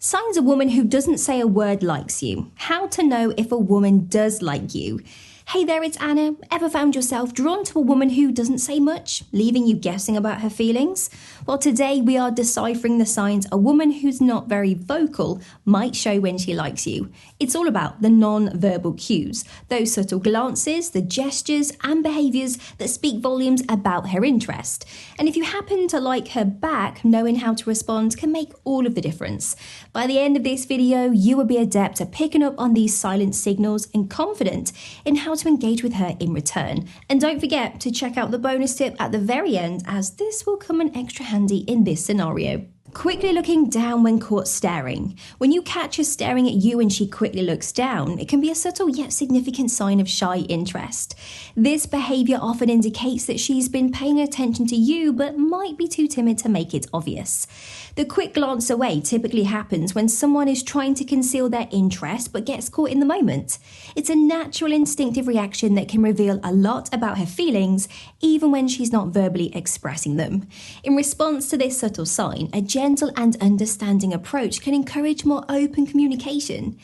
Signs a woman who doesn't say a word likes you. How to know if a woman does like you. Hey there, it's Anna. Ever found yourself drawn to a woman who doesn't say much, leaving you guessing about her feelings? Well, today we are deciphering the signs a woman who's not very vocal might show when she likes you. It's all about the non-verbal cues, those subtle glances, the gestures and behaviours that speak volumes about her interest. And if you happen to like her back, knowing how to respond can make all of the difference. By the end of this video, you will be adept at picking up on these silent signals and confident in how to engage with her in return. And don't forget to check out the bonus tip at the very end, as this will come in extra handy in this scenario. Quickly looking down when caught staring. When you catch her staring at you and she quickly looks down, it can be a subtle yet significant sign of shy interest. This behaviour often indicates that she's been paying attention to you but might be too timid to make it obvious. The quick glance away typically happens when someone is trying to conceal their interest but gets caught in the moment. It's a natural instinctive reaction that can reveal a lot about her feelings even when she's not verbally expressing them. In response to this subtle sign, a gentle and understanding approach can encourage more open communication.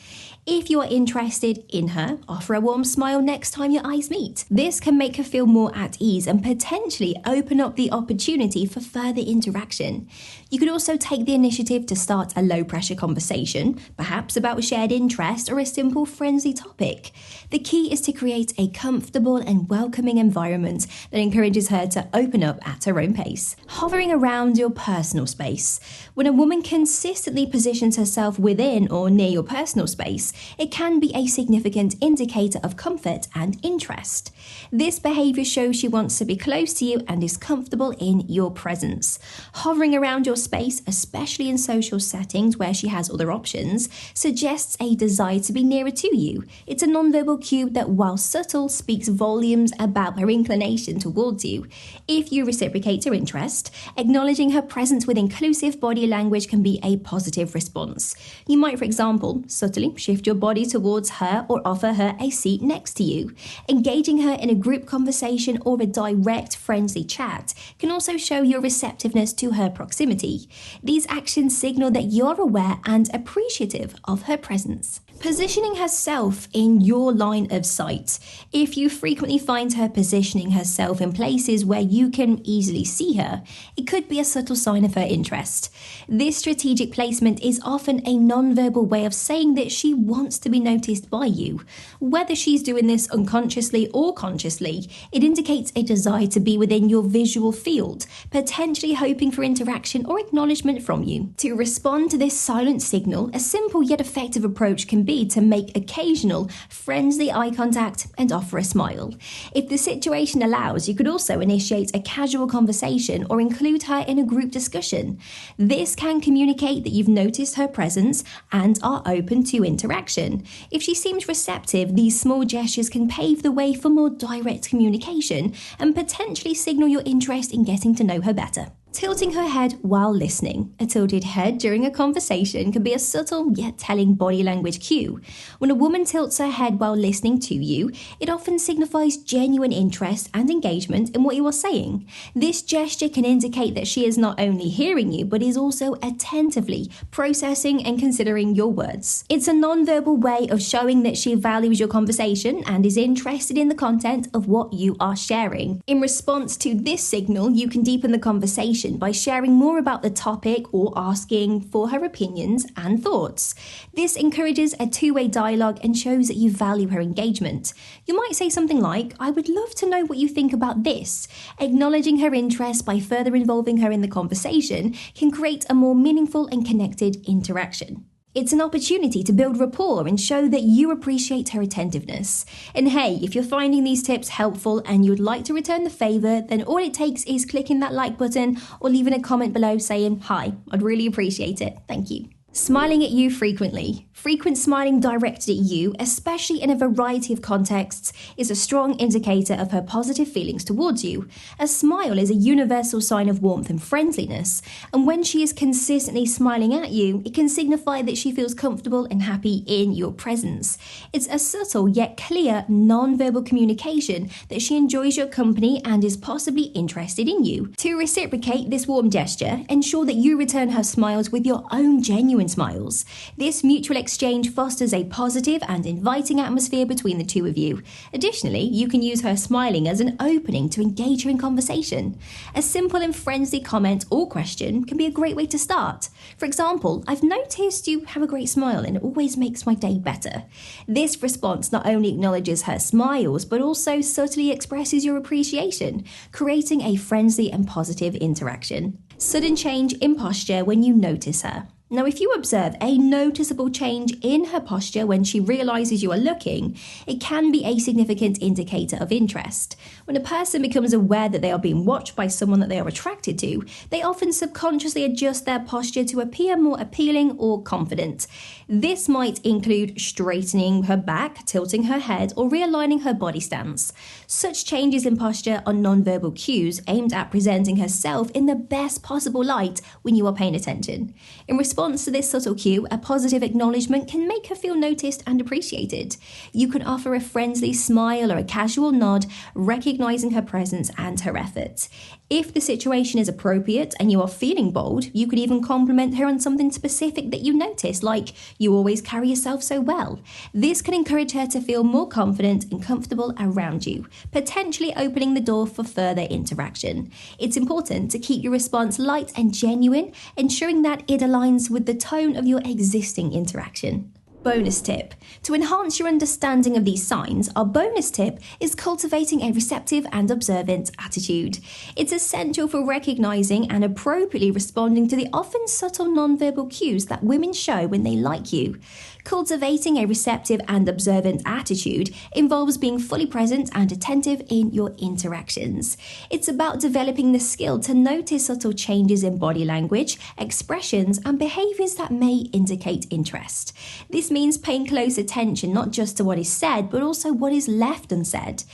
If you are interested in her, offer a warm smile next time your eyes meet. This can make her feel more at ease and potentially open up the opportunity for further interaction. You could also take the initiative to start a low-pressure conversation, perhaps about a shared interest or a simple friendly topic. The key is to create a comfortable and welcoming environment that encourages her to open up at her own pace. Hovering around your personal space. When a woman consistently positions herself within or near your personal space, it can be a significant indicator of comfort and interest. This behaviour shows she wants to be close to you and is comfortable in your presence. Hovering around your space, especially in social settings where she has other options, suggests a desire to be nearer to you. It's a non-verbal cue that, while subtle, speaks volumes about her inclination towards you. If you reciprocate her interest, acknowledging her presence with inclusive body language can be a positive response. You might, for example, subtly shift your body towards her or offer her a seat next to you. Engaging her in a group conversation or a direct friendly chat can also show your receptiveness to her proximity. These actions signal that you're aware and appreciative of her presence. Positioning herself in your line of sight. If you frequently find her positioning herself in places where you can easily see her, it could be a subtle sign of her interest. This strategic placement is often a non-verbal way of saying that she wants to be noticed by you. Whether she's doing this unconsciously or consciously, it indicates a desire to be within your visual field, potentially hoping for interaction or acknowledgement from you. To respond to this silent signal, a simple yet effective approach can be to make occasional, friendly eye contact and offer a smile. If the situation allows, you could also initiate a casual conversation or include her in a group discussion. This can communicate that you've noticed her presence and are open to interaction. If she seems receptive, these small gestures can pave the way for more direct communication and potentially signal your interest in getting to know her better. Tilting her head while listening. A tilted head during a conversation can be a subtle yet telling body language cue. When a woman tilts her head while listening to you, it often signifies genuine interest and engagement in what you are saying. This gesture can indicate that she is not only hearing you, but is also attentively processing and considering your words. It's a non-verbal way of showing that she values your conversation and is interested in the content of what you are sharing. In response to this signal, you can deepen the conversation by sharing more about the topic or asking for her opinions and thoughts. This encourages a two-way dialogue and shows that you value her engagement. You might say something like, "I would love to know what you think about this." Acknowledging her interest by further involving her in the conversation can create a more meaningful and connected interaction. It's an opportunity to build rapport and show that you appreciate her attentiveness. And hey, if you're finding these tips helpful and you'd like to return the favour, then all it takes is clicking that like button or leaving a comment below saying, "Hi, I'd really appreciate it. Thank you." Smiling at you frequently. Frequent smiling directed at you, especially in a variety of contexts, is a strong indicator of her positive feelings towards you. A smile is a universal sign of warmth and friendliness, and when she is consistently smiling at you, it can signify that she feels comfortable and happy in your presence. It's a subtle yet clear non-verbal communication that she enjoys your company and is possibly interested in you. To reciprocate this warm gesture, ensure that you return her smiles with your own genuine genuine smiles. This mutual exchange fosters a positive and inviting atmosphere between the two of you. Additionally, you can use her smiling as an opening to engage her in conversation. A simple and friendly comment or question can be a great way to start. For example, "I've noticed you have a great smile and it always makes my day better." This response not only acknowledges her smiles, but also subtly expresses your appreciation, creating a friendly and positive interaction. Sudden change in posture when you notice her. Now, if you observe a noticeable change in her posture when she realizes you are looking, it can be a significant indicator of interest. When a person becomes aware that they are being watched by someone that they are attracted to, they often subconsciously adjust their posture to appear more appealing or confident. This might include straightening her back, tilting her head, or realigning her body stance. Such changes in posture are nonverbal cues aimed at presenting herself in the best possible light when you are paying attention. In response to this subtle cue, a positive acknowledgement can make her feel noticed and appreciated. You can offer a friendly smile or a casual nod, recognizing her presence and her efforts. If the situation is appropriate and you are feeling bold, you could even compliment her on something specific that you notice, like "You always carry yourself so well." This can encourage her to feel more confident and comfortable around you, potentially opening the door for further interaction. It's important to keep your response light and genuine, ensuring that it aligns with the tone of your existing interaction. Bonus tip. To enhance your understanding of these signs, our bonus tip is cultivating a receptive and observant attitude. It's essential for recognizing and appropriately responding to the often subtle nonverbal cues that women show when they like you. Cultivating a receptive and observant attitude involves being fully present and attentive in your interactions. It's about developing the skill to notice subtle changes in body language, expressions, and behaviors that may indicate interest. This means paying close attention not just to what is said, but also what is left unsaid.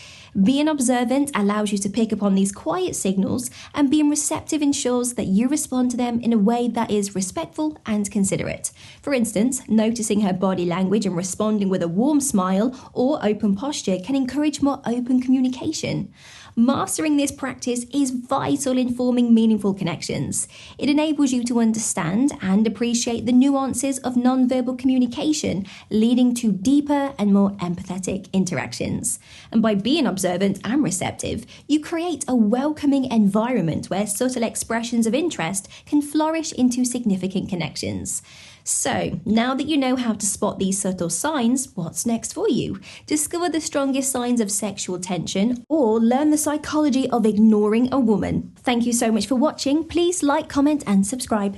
Being observant allows you to pick up on these quiet signals, and being receptive ensures that you respond to them in a way that is respectful and considerate. For instance, noticing her body language and responding with a warm smile or open posture can encourage more open communication. Mastering this practice is vital in forming meaningful connections. It enables you to understand and appreciate the nuances of nonverbal communication, leading to deeper and more empathetic interactions. And by being observant and receptive, you create a welcoming environment where subtle expressions of interest can flourish into significant connections. So, now that you know how to spot these subtle signs, what's next for you? Discover the strongest signs of sexual tension or learn the psychology of ignoring a woman. Thank you so much for watching. Please like, comment, and subscribe.